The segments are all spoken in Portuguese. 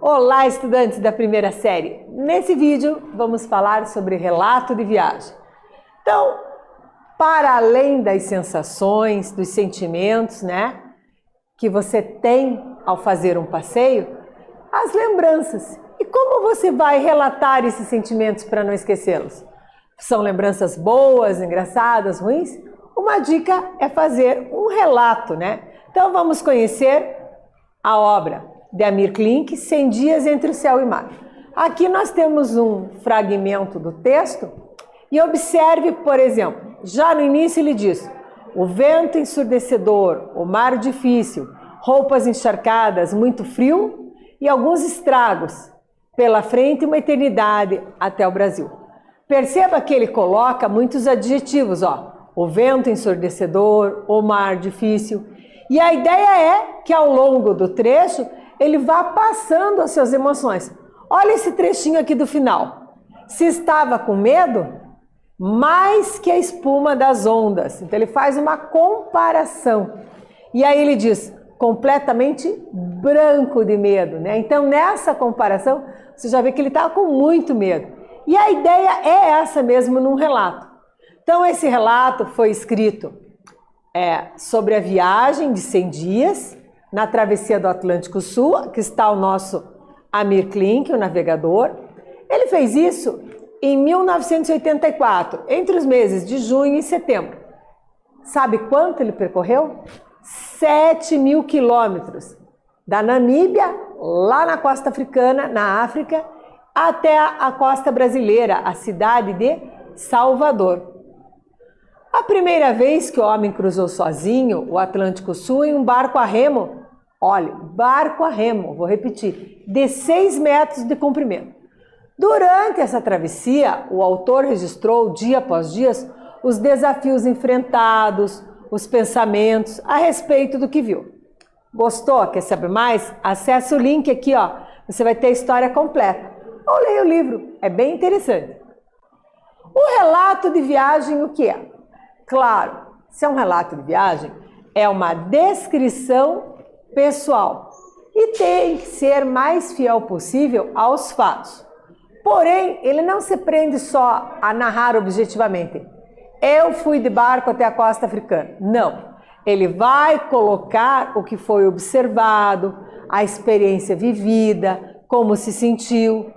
Olá, estudantes da primeira série! Nesse vídeo vamos falar sobre relato de viagem. Então, para além das sensações, dos sentimentos, que você tem ao fazer um passeio, as lembranças. E como você vai relatar esses sentimentos para não esquecê-los? São lembranças boas, engraçadas, ruins? Uma dica é fazer um relato, Então vamos conhecer a obra de Amir Klink, 100 Dias entre o Céu e o Mar. Aqui nós temos um fragmento do texto e observe, por exemplo, já no início ele diz: o vento ensurdecedor, o mar difícil, roupas encharcadas, muito frio e alguns estragos. Pela frente uma eternidade até o Brasil. Perceba que ele coloca muitos adjetivos, o vento ensurdecedor, o mar difícil. E a ideia é que ao longo do trecho ele vá passando as suas emoções. Olha esse trechinho aqui do final. Se estava com medo, mais que a espuma das ondas. Então ele faz uma comparação. E aí ele diz, completamente branco de medo, Então nessa comparação, você já vê que ele está com muito medo. E a ideia é essa mesmo num relato. Então esse relato foi escrito sobre a viagem de 100 dias, na travessia do Atlântico Sul, que está o nosso Amir Klink, o navegador. Ele fez isso em 1984, entre os meses de junho e setembro. Sabe quanto ele percorreu? 7.000 quilômetros, da Namíbia, lá na costa africana, na África, até a costa brasileira, a cidade de Salvador. A primeira vez que o homem cruzou sozinho o Atlântico Sul em um barco a remo, olha, barco a remo, vou repetir, de 6 metros de comprimento. Durante essa travessia, o autor registrou, dia após dia, os desafios enfrentados, os pensamentos a respeito do que viu. Gostou? Quer saber mais? Acesse o link aqui, você vai ter a história completa. Ou leia o livro, é bem interessante. O relato de viagem, o que é? Claro, se é um relato de viagem, é uma descrição pessoal e tem que ser mais fiel possível aos fatos. Porém, ele não se prende só a narrar objetivamente. Eu fui de barco até a costa africana. Não. Ele vai colocar o que foi observado, a experiência vivida, como se sentiu,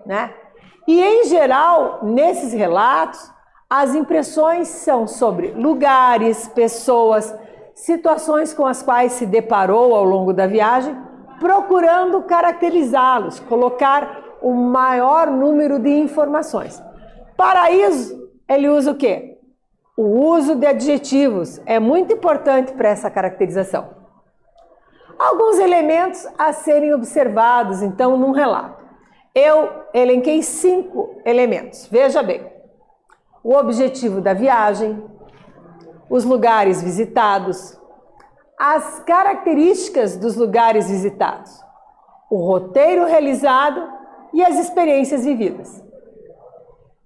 E, em geral, nesses relatos, as impressões são sobre lugares, pessoas, situações com as quais se deparou ao longo da viagem, procurando caracterizá-los, colocar o maior número de informações. Para isso, ele usa o quê? O uso de adjetivos é muito importante para essa caracterização. Alguns elementos a serem observados, então, num relato. Eu elenquei 5 elementos. Veja bem. O objetivo da viagem, os lugares visitados, as características dos lugares visitados, o roteiro realizado e as experiências vividas.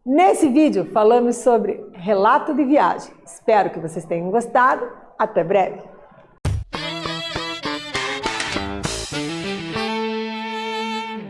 Nesse vídeo falamos sobre relato de viagem. Espero que vocês tenham gostado. Até breve!